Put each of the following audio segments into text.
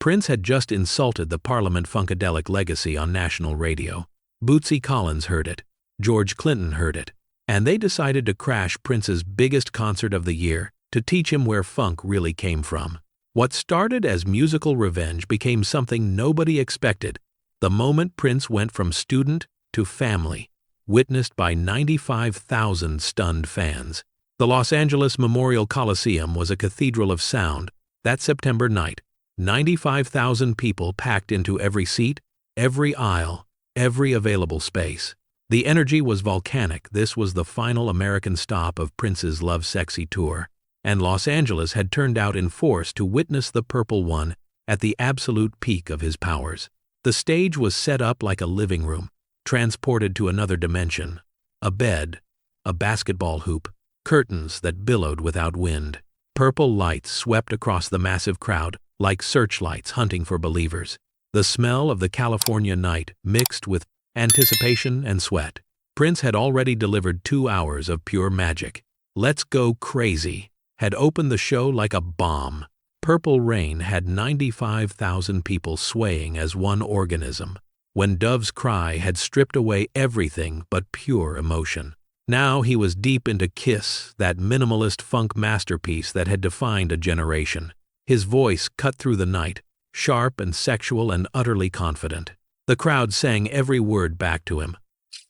Prince had just insulted the Parliament-Funkadelic legacy on national radio. Bootsy Collins heard it. George Clinton heard it. And they decided to crash Prince's biggest concert of the year to teach him where funk really came from. What started as musical revenge became something nobody expected the moment Prince went from student to family, witnessed by 95,000 stunned fans. The Los Angeles Memorial Coliseum was a cathedral of sound. That September night, 95,000 people packed into every seat, every aisle, every available space. The energy was volcanic. This was the final American stop of Prince's Lovesexy Tour, and Los Angeles had turned out in force to witness the Purple One at the absolute peak of his powers. The stage was set up like a living room, transported to another dimension. A bed, a basketball hoop, curtains that billowed without wind. Purple lights swept across the massive crowd like searchlights hunting for believers. The smell of the California night mixed with anticipation and sweat. Prince had already delivered 2 hours of pure magic. Let's Go Crazy had opened the show like a bomb. Purple Rain had 95,000 people swaying as one organism. When Dove's Cry had stripped away everything but pure emotion. Now he was deep into Kiss, that minimalist funk masterpiece that had defined a generation. His voice cut through the night, sharp and sexual and utterly confident. The crowd sang every word back to him,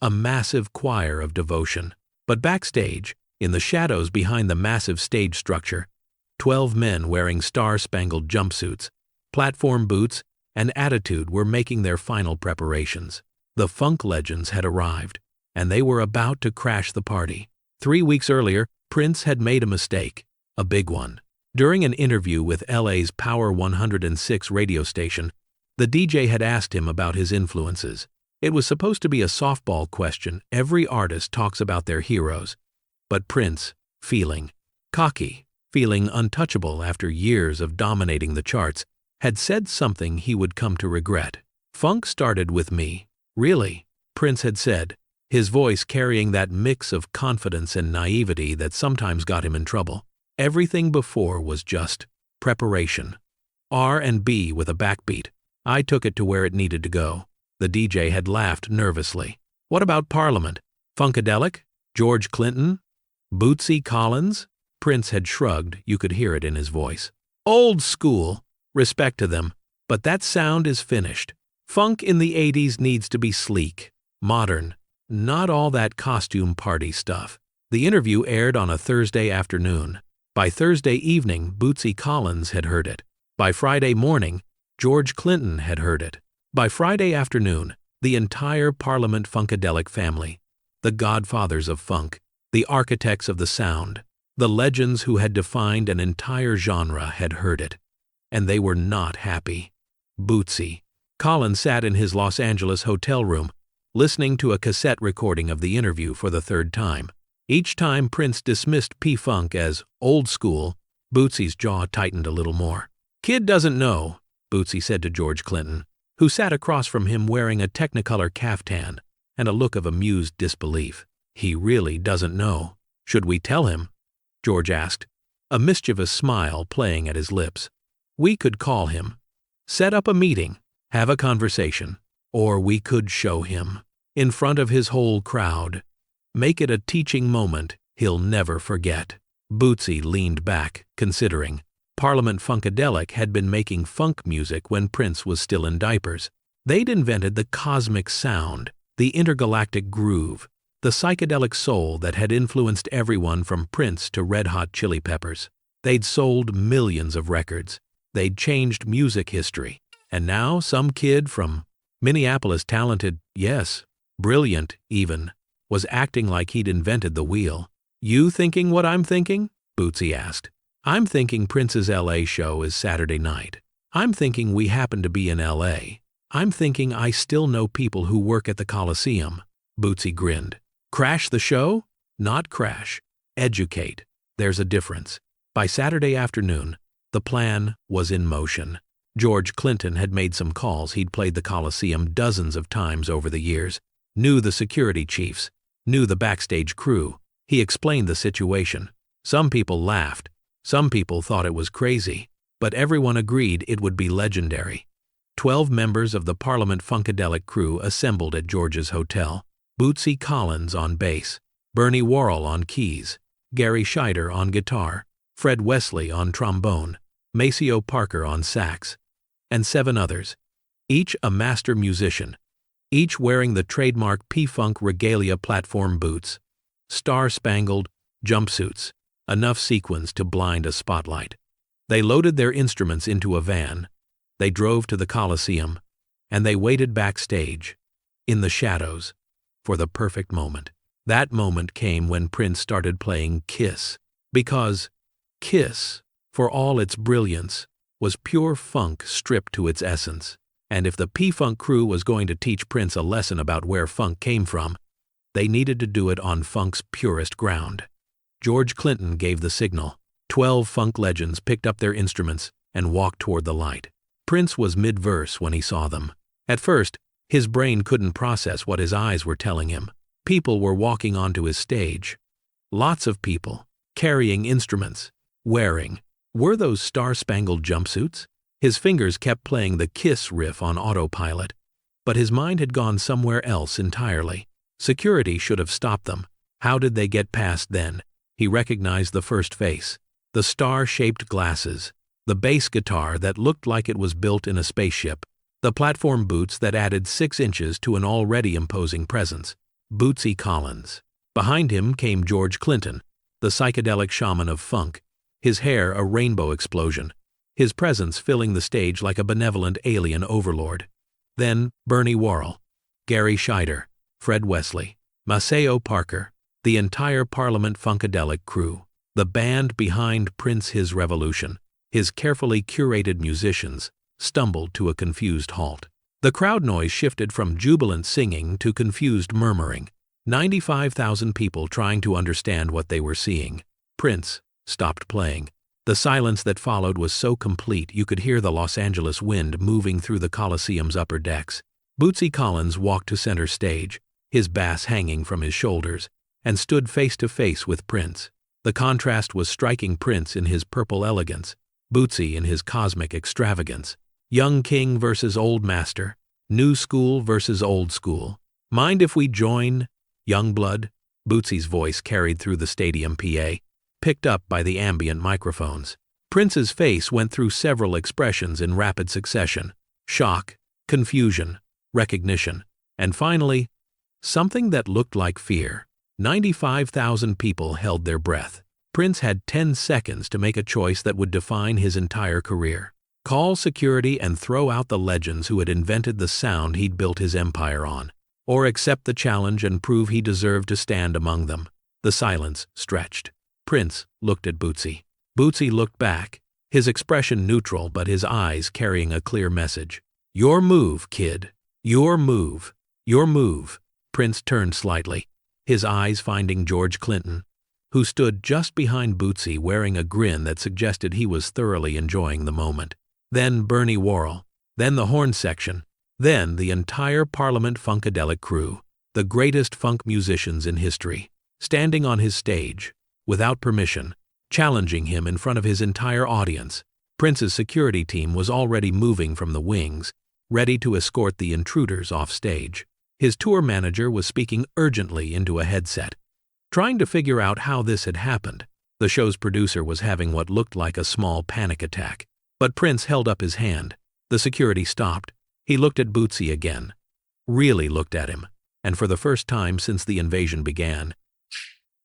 a massive choir of devotion. But backstage, in the shadows behind the massive stage structure, 12 men wearing star-spangled jumpsuits, platform boots, and attitude were making their final preparations. The funk legends had arrived, and they were about to crash the party. 3 weeks earlier, Prince had made a mistake, a big one. During an interview with LA's Power 106 radio station, the DJ had asked him about his influences. It was supposed to be a softball question. Every artist talks about their heroes. But Prince, feeling cocky, feeling untouchable after years of dominating the charts, had said something he would come to regret. Funk started with me. Really, Prince had said, his voice carrying that mix of confidence and naivety that sometimes got him in trouble. Everything before was just preparation. R&B with a backbeat. I took it to where it needed to go. The DJ had laughed nervously. What about Parliament? Funkadelic? George Clinton? Bootsy Collins? Prince had shrugged. You could hear it in his voice. Old school. Respect to them. But that sound is finished. Funk in the 80s needs to be sleek, modern, not all that costume party stuff. The interview aired on a Thursday afternoon. By Thursday evening, Bootsy Collins had heard it. By Friday morning, George Clinton had heard it. By Friday afternoon, the entire Parliament-Funkadelic family, the godfathers of funk, the architects of the sound, the legends who had defined an entire genre had heard it. And they were not happy. Bootsy Collins sat in his Los Angeles hotel room, listening to a cassette recording of the interview for the 3rd time. Each time Prince dismissed P-Funk as old school, Bootsy's jaw tightened a little more. Kid doesn't know, Bootsy said to George Clinton, who sat across from him wearing a Technicolor caftan and a look of amused disbelief. He really doesn't know. Should we tell him? George asked, a mischievous smile playing at his lips. We could call him, set up a meeting, have a conversation, or we could show him, in front of his whole crowd. Make it a teaching moment he'll never forget. Bootsy leaned back, considering. Parliament-Funkadelic had been making funk music when Prince was still in diapers. They'd invented the cosmic sound, the intergalactic groove, the psychedelic soul that had influenced everyone from Prince to Red Hot Chili Peppers. They'd sold millions of records. They'd changed music history. And now some kid from Minneapolis, talented, yes, brilliant even, was acting like he'd invented the wheel. You thinking what I'm thinking? Bootsy asked. I'm thinking Prince's LA show is Saturday night. I'm thinking we happen to be in LA. I'm thinking I still know people who work at the Coliseum. Bootsy grinned. Crash the show? Not crash. Educate. There's a difference. By Saturday afternoon, the plan was in motion. George Clinton had made some calls. He'd played the Coliseum dozens of times over the years, knew the security chiefs, knew the backstage crew. He explained the situation. Some people laughed. Some people thought it was crazy. but everyone agreed it would be legendary. 12 members of the Parliament-Funkadelic crew assembled at George's hotel. Bootsy Collins on bass, Worrell on keys, Gary Scheider on guitar, Wesley on trombone, Maceo Parker on sax, and 7 others, each a master musician, each wearing the trademark P-Funk regalia platform boots, star-spangled jumpsuits, enough sequins to blind a spotlight. They loaded their instruments into a van, they drove to the Coliseum, and they waited backstage, in the shadows, for the perfect moment. That moment came when Prince started playing Kiss, because Kiss, for all its brilliance, was pure funk stripped to its essence. And if the P-Funk crew was going to teach Prince a lesson about where funk came from, they needed to do it on funk's purest ground. George Clinton gave the signal. 12 funk legends picked up their instruments and walked toward the light. Prince was mid-verse when he saw them. At first, his brain couldn't process what his eyes were telling him. People were walking onto his stage. Lots of people, carrying instruments, wearing. Were those star-spangled jumpsuits? His fingers kept playing the Kiss riff on autopilot, but his mind had gone somewhere else entirely. Security should have stopped them. How did they get past then? He recognized the first face, the star-shaped glasses, the bass guitar that looked like it was built in a spaceship, the platform boots that added 6 inches to an already imposing presence. Bootsy Collins. Behind him came George Clinton, the psychedelic shaman of funk, his hair a rainbow explosion, his presence filling the stage like a benevolent alien overlord. Then Worrell, Gary Scheider, Wesley, Maceo Parker, the entire Parliament-Funkadelic crew, the band behind Prince His Revolution, his carefully curated musicians, stumbled to a confused halt. The crowd noise shifted from jubilant singing to confused murmuring. 95,000 people trying to understand what they were seeing. Prince stopped playing. The silence that followed was so complete you could hear the Los Angeles wind moving through the Coliseum's upper decks. Bootsy Collins walked to center stage, his bass hanging from his shoulders, and stood face to face with Prince. The contrast was striking. Prince in his purple elegance, Bootsy in his cosmic extravagance. Young king versus old master, new school versus old school. Mind if we join, young blood? Bootsy's voice carried through the stadium PA, picked up by the ambient microphones. Prince's face went through several expressions in rapid succession: shock, confusion, recognition, and finally, something that looked like fear. 95,000 people held their breath. Prince had 10 seconds to make a choice that would define his entire career. Call security and throw out the legends who had invented the sound he'd built his empire on, or accept the challenge and prove he deserved to stand among them. The silence stretched. Prince looked at Bootsy. Bootsy looked back, his expression neutral but his eyes carrying a clear message. Your move, kid. Your move. Your move. Prince turned slightly, his eyes finding George Clinton, who stood just behind Bootsy wearing a grin that suggested he was thoroughly enjoying the moment. Then Worrell, then the horn section, then the entire Parliament-Funkadelic crew, the greatest funk musicians in history, standing on his stage, without permission, challenging him in front of his entire audience. Prince's security team was already moving from the wings, ready to escort the intruders off stage. His tour manager was speaking urgently into a headset, trying to figure out how this had happened. The show's producer was having what looked like a small panic attack. But Prince held up his hand. The security stopped. He looked at Bootsy again. Really looked at him. And for the first time since the invasion began,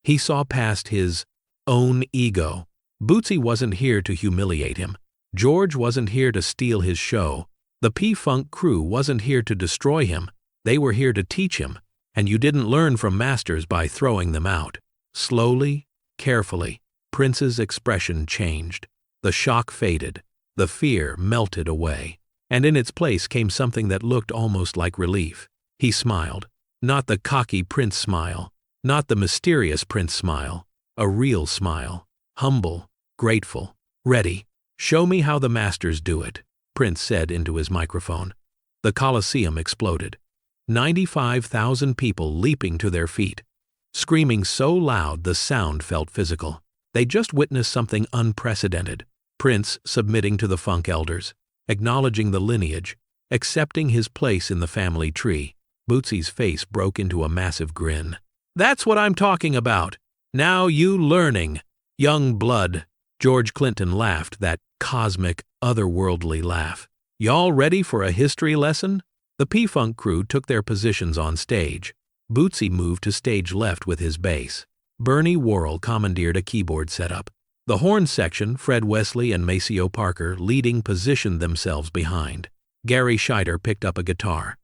he saw past his own ego. Bootsy wasn't here to humiliate him. George wasn't here to steal his show. The P-Funk crew wasn't here to destroy him. They were here to teach him. And you didn't learn from masters by throwing them out. Slowly, carefully, Prince's expression changed. The shock faded. The fear melted away, and in its place came something that looked almost like relief. He smiled. Not the cocky Prince smile, not the mysterious Prince smile, a real smile. Humble, grateful, ready. Show me how the masters do it, Prince said into his microphone. The Coliseum exploded. 95,000 people leaping to their feet, screaming so loud the sound felt physical. They just witnessed something unprecedented. Prince submitting to the funk elders, acknowledging the lineage, accepting his place in the family tree. Bootsy's face broke into a massive grin. "That's what I'm talking about. Now you learning, young blood." George Clinton laughed, that cosmic, otherworldly laugh. "Y'all ready for a history lesson?" The P-Funk crew took their positions on stage. Bootsy moved to stage left with his bass. Worrell commandeered a keyboard setup. The horn section, Fred Wesley and Maceo Parker leading, positioned themselves behind. Garry Scheider picked up a guitar.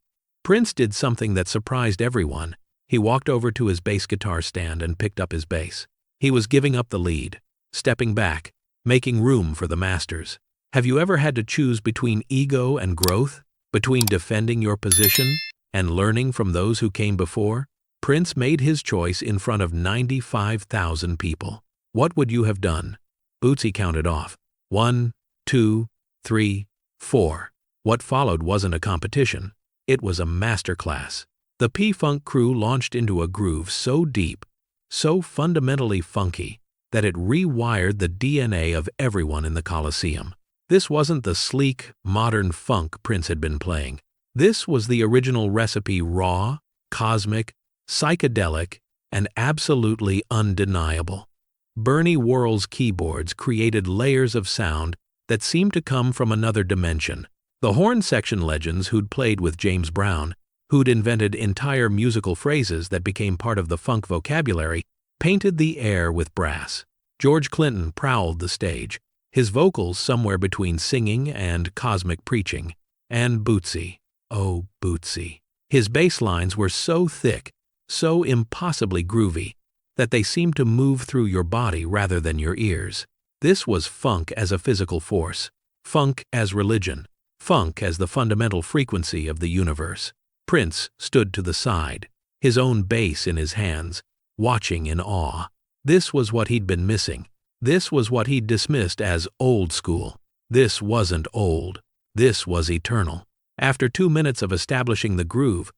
Prince did something that surprised everyone. He walked over to his bass guitar stand and picked up his bass. He was giving up the lead, stepping back, making room for the masters. Have you ever had to choose between ego and growth? Between defending your position and learning from those who came before? Prince made his choice in front of 95,000 people. What would you have done? Bootsy counted off. 1, 2, 3, 4. What followed wasn't a competition. It was a masterclass. The P-Funk crew launched into a groove so deep, so fundamentally funky, that it rewired the DNA of everyone in the Coliseum. This wasn't the sleek, modern funk Prince had been playing. This was the original recipe, raw, cosmic, psychedelic, and absolutely undeniable. Worrell's keyboards created layers of sound that seemed to come from another dimension. The horn section legends who'd played with James Brown, who'd invented entire musical phrases that became part of the funk vocabulary, painted the air with brass. George Clinton prowled the stage, his vocals somewhere between singing and cosmic preaching. And Bootsy, oh Bootsy. His bass lines were so thick, so impossibly groovy, that they seemed to move through your body rather than your ears. This was funk as a physical force, funk as religion, funk as the fundamental frequency of the universe. Prince stood to the side, his own bass in his hands, watching in awe. This was what he'd been missing. This was what he'd dismissed as old school. This wasn't old. This was eternal. After 2 minutes of establishing the groove,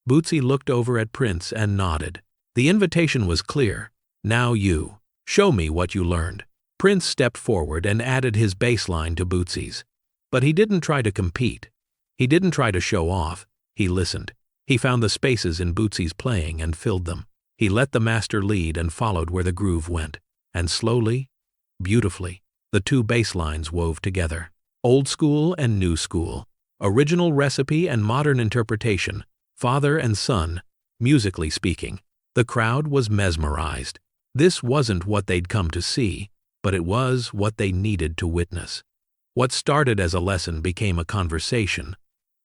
Bootsy looked over at Prince and nodded. The invitation was clear. Now you. Show me what you learned. Prince stepped forward and added his bass line to Bootsy's. But he didn't try to compete. He didn't try to show off. He listened. He found the spaces in Bootsy's playing and filled them. He let the master lead and followed where the groove went. And slowly, beautifully, the two bass lines wove together. Old school and new school. Original recipe and modern interpretation. Father and son, musically speaking. The crowd was mesmerized. This wasn't what they'd come to see, but it was what they needed to witness. What started as a lesson became a conversation.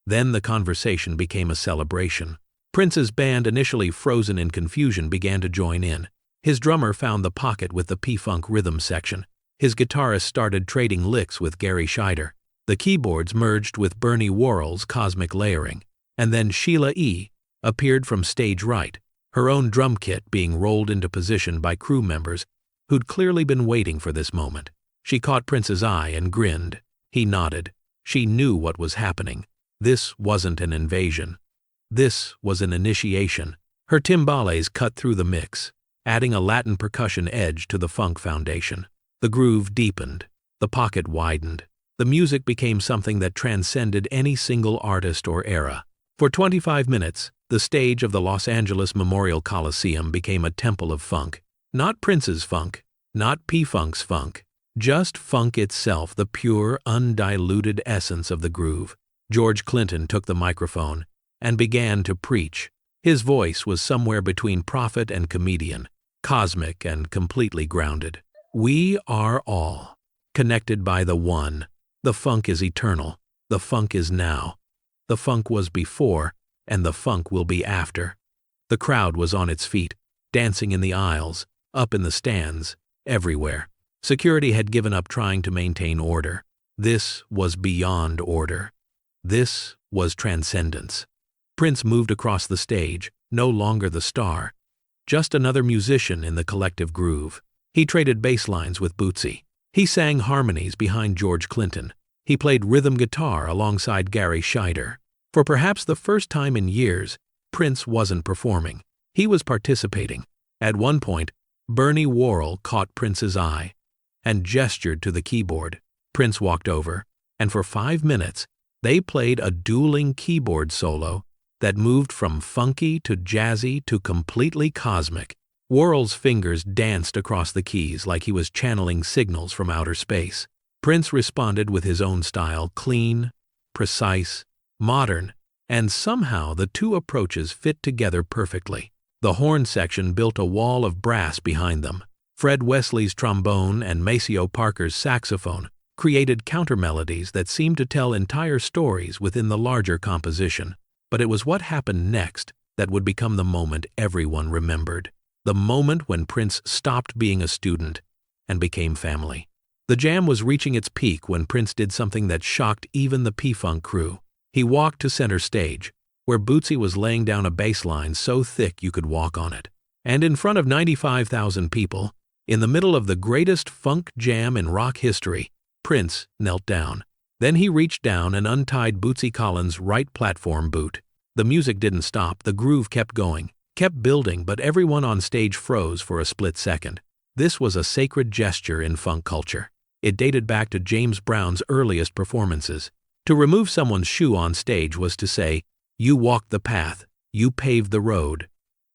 Then the conversation became a celebration. Prince's band, initially frozen in confusion, began to join in. His drummer found the pocket with the P-Funk rhythm section. His guitarist started trading licks with Garry Scheider. The keyboards merged with Worrell's cosmic layering. And then Sheila E. appeared from stage right, her own drum kit being rolled into position by crew members who'd clearly been waiting for this moment. She caught Prince's eye and grinned. He nodded. She knew what was happening. This wasn't an invasion. This was an initiation. Her timbales cut through the mix, adding a Latin percussion edge to the funk foundation. The groove deepened. The pocket widened. The music became something that transcended any single artist or era. For 25 minutes, the stage of the Los Angeles Memorial Coliseum became a temple of funk. Not Prince's funk, not P-Funk's funk, just funk itself, the pure, undiluted essence of the groove. George Clinton took the microphone and began to preach. His voice was somewhere between prophet and comedian, cosmic and completely grounded. We are all connected by the one. The funk is eternal. The funk is now. The funk was before, and the funk will be after. The crowd was on its feet, dancing in the aisles, up in the stands, everywhere. Security had given up trying to maintain order. This was beyond order. This was transcendence. Prince moved across the stage, no longer the star, just another musician in the collective groove. He traded bass lines with Bootsy. He sang harmonies behind George Clinton. He played rhythm guitar alongside Garry Scheider. For perhaps the first time in years, Prince wasn't performing. He was participating. At one point, Worrell caught Prince's eye and gestured to the keyboard. Prince walked over, and for 5 minutes, they played a dueling keyboard solo that moved from funky to jazzy to completely cosmic. Worrell's fingers danced across the keys like he was channeling signals from outer space. Prince responded with his own style, clean, precise, modern, and somehow the two approaches fit together perfectly. The horn section built a wall of brass behind them. Fred Wesley's trombone and Maceo Parker's saxophone created countermelodies that seemed to tell entire stories within the larger composition. But it was what happened next that would become the moment everyone remembered. The moment when Prince stopped being a student and became family. The jam was reaching its peak when Prince did something that shocked even the P-Funk crew. He walked to center stage, where Bootsy was laying down a bass line so thick you could walk on it. And in front of 95,000 people, in the middle of the greatest funk jam in rock history, Prince knelt down. Then he reached down and untied Bootsy Collins' right platform boot. The music didn't stop, the groove kept going, kept building, but everyone on stage froze for a split second. This was a sacred gesture in funk culture. It dated back to James Brown's earliest performances. To remove someone's shoe on stage was to say, "You walked the path, you paved the road.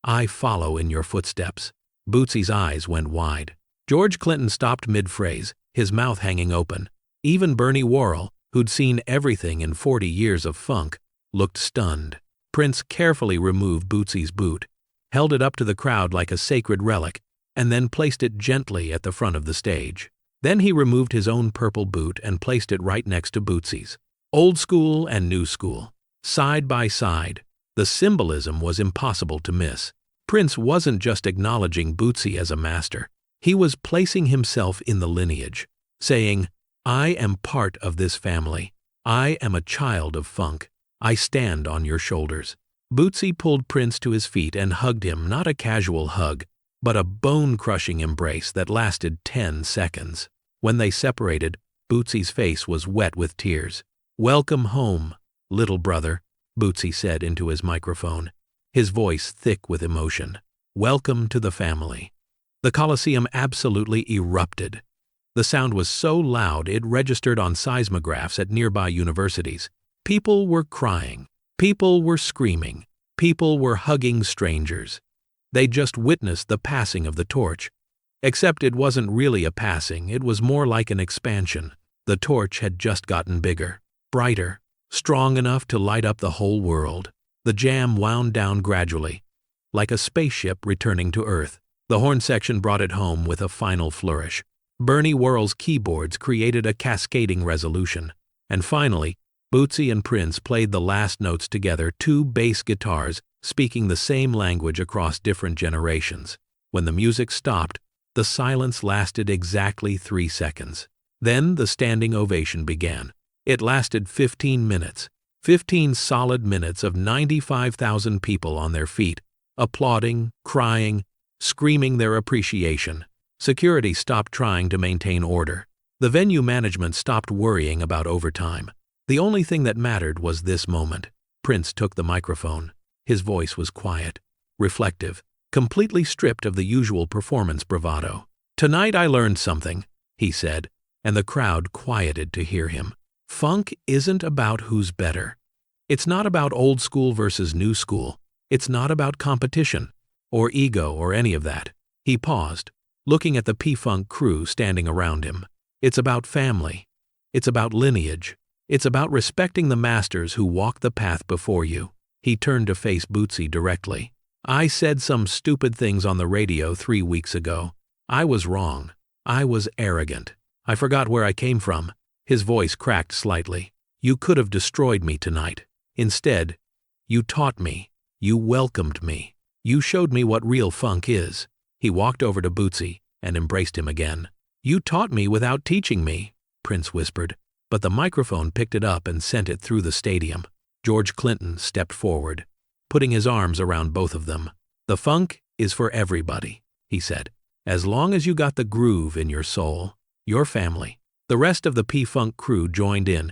I follow in your footsteps." Bootsy's eyes went wide. George Clinton stopped mid-phrase, his mouth hanging open. Even Bernie Worrell, who'd seen everything in 40 years of funk, looked stunned. Prince carefully removed Bootsy's boot, held it up to the crowd like a sacred relic, and then placed it gently at the front of the stage. Then he removed his own purple boot and placed it right next to Bootsy's. Old school and new school, side by side. The symbolism was impossible to miss. Prince wasn't just acknowledging Bootsy as a master. He was placing himself in the lineage, saying, "I am part of this family. I am a child of funk. I stand on your shoulders." Bootsy pulled Prince to his feet and hugged him, not a casual hug, but a bone-crushing embrace that lasted 10 seconds. When they separated, Bootsy's face was wet with tears. "Welcome home, little brother," Bootsy said into his microphone, his voice thick with emotion. "Welcome to the family." The Coliseum absolutely erupted. The sound was so loud it registered on seismographs at nearby universities. People were crying. People were screaming. People were hugging strangers. They just witnessed the passing of the torch. Except it wasn't really a passing, it was more like an expansion. The torch had just gotten bigger, brighter, strong enough to light up the whole world. The jam wound down gradually, like a spaceship returning to Earth. The horn section brought it home with a final flourish. Bernie Worrell's keyboards created a cascading resolution. And finally, Bootsy and Prince played the last notes together, two bass guitars speaking the same language across different generations. When the music stopped, the silence lasted exactly 3 seconds. Then the standing ovation began. It lasted 15 minutes. 15 solid minutes of 95,000 people on their feet, applauding, crying, screaming their appreciation. Security stopped trying to maintain order. The venue management stopped worrying about overtime. The only thing that mattered was this moment. Prince took the microphone. His voice was quiet, reflective, completely stripped of the usual performance bravado. "Tonight I learned something," he said, and the crowd quieted to hear him. Funk isn't about who's better. It's not about old school versus new school. It's not about competition, or ego, or any of that. He paused, looking at the P-Funk crew standing around him. It's about family. It's about lineage. It's about respecting the masters who walked the path before you. He turned to face Bootsy directly. "I said some stupid things on the radio 3 weeks ago. I was wrong. I was arrogant. I forgot where I came from." His voice cracked slightly. "You could have destroyed me tonight. Instead, you taught me. You welcomed me. You showed me what real funk is." He walked over to Bootsy and embraced him again. "You taught me without teaching me," Prince whispered, but the microphone picked it up and sent it through the stadium. George Clinton stepped forward, putting his arms around both of them. "The funk is for everybody," he said. "As long as you got the groove in your soul, your family." The rest of the P-Funk crew joined in,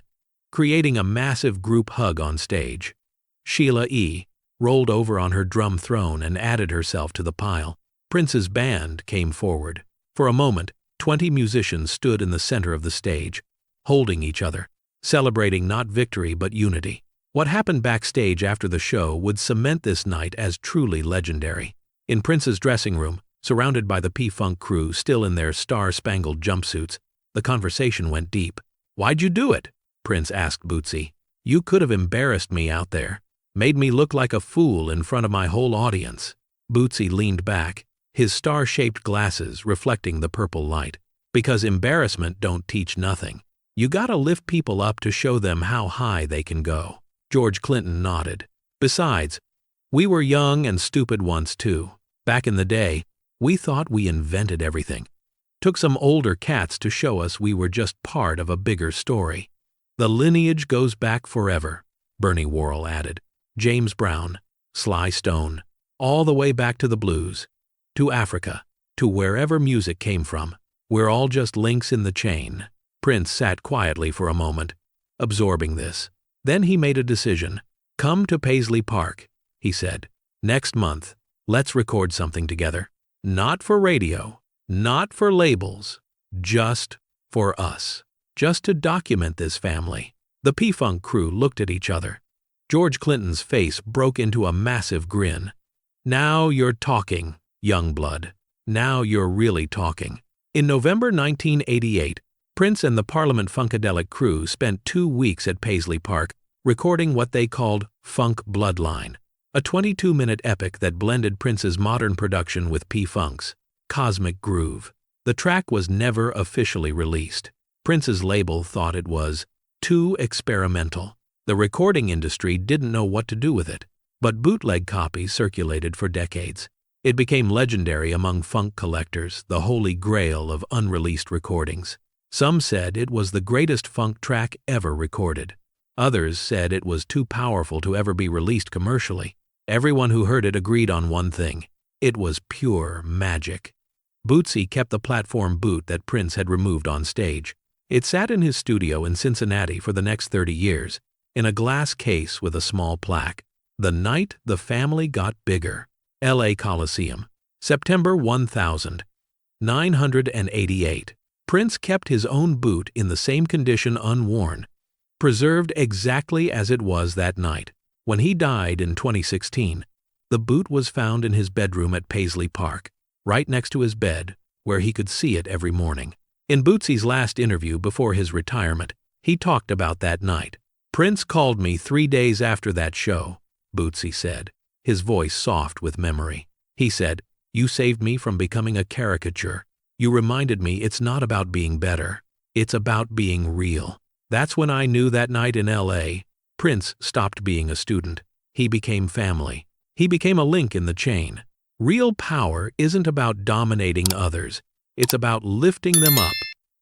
creating a massive group hug on stage. Sheila E. rolled over on her drum throne and added herself to the pile. Prince's band came forward. For a moment, 20 musicians stood in the center of the stage, holding each other, celebrating not victory but unity. What happened backstage after the show would cement this night as truly legendary. In Prince's dressing room, surrounded by the P-Funk crew still in their star-spangled jumpsuits, the conversation went deep. "Why'd you do it?" Prince asked Bootsy. "You could have embarrassed me out there, made me look like a fool in front of my whole audience." Bootsy leaned back, his star-shaped glasses reflecting the purple light. "Because embarrassment don't teach nothing. You gotta lift people up to show them how high they can go." George Clinton nodded. "Besides, we were young and stupid once too. Back in the day, we thought we invented everything. Took some older cats to show us we were just part of a bigger story." "The lineage goes back forever," Bernie Worrell added. "James Brown, Sly Stone, all the way back to the blues, to Africa, to wherever music came from. We're all just links in the chain." Prince sat quietly for a moment, absorbing this. Then he made a decision. "Come to Paisley Park," he said. "Next month, let's record something together. Not for radio, not for labels, just for us. Just to document this family." The P-Funk crew looked at each other. George Clinton's face broke into a massive grin. "Now you're talking, young blood. Now you're really talking." In November 1988, Prince and the Parliament-Funkadelic crew spent 2 weeks at Paisley Park recording what they called Funk Bloodline, a 22-minute epic that blended Prince's modern production with P-Funk's cosmic groove. The track was never officially released. Prince's label thought it was too experimental. The recording industry didn't know what to do with it, but bootleg copies circulated for decades. It became legendary among funk collectors, the holy grail of unreleased recordings. Some said it was the greatest funk track ever recorded. Others said it was too powerful to ever be released commercially. Everyone who heard it agreed on one thing: it was pure magic. Bootsy kept the platform boot that Prince had removed on stage. It sat in his studio in Cincinnati for the next 30 years, in a glass case with a small plaque. "The night the family got bigger." LA Coliseum, September 1988. Prince kept his own boot in the same condition, unworn, preserved exactly as it was that night. When he died in 2016, the boot was found in his bedroom at Paisley Park, right next to his bed, where he could see it every morning. In Bootsy's last interview before his retirement, he talked about that night. "Prince called me 3 days after that show," Bootsy said, his voice soft with memory. He said, "You saved me from becoming a caricature. You reminded me it's not about being better. It's about being real." That's when I knew that night in LA, Prince stopped being a student. He became family. He became a link in the chain. Real power isn't about dominating others. It's about lifting them up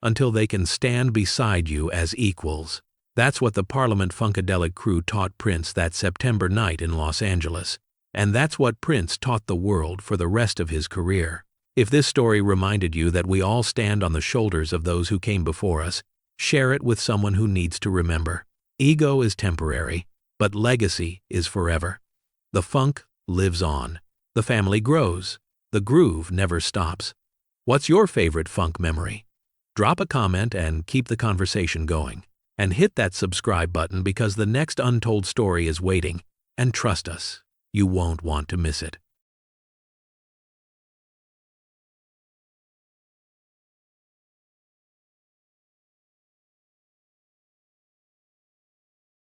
until they can stand beside you as equals. That's what the Parliament-Funkadelic crew taught Prince that September night in Los Angeles. And that's what Prince taught the world for the rest of his career. If this story reminded you that we all stand on the shoulders of those who came before us, share it with someone who needs to remember. Ego is temporary, but legacy is forever. The funk lives on. The family grows. The groove never stops. What's your favorite funk memory? Drop a comment and keep the conversation going. And hit that subscribe button because the next untold story is waiting. And trust us, you won't want to miss it.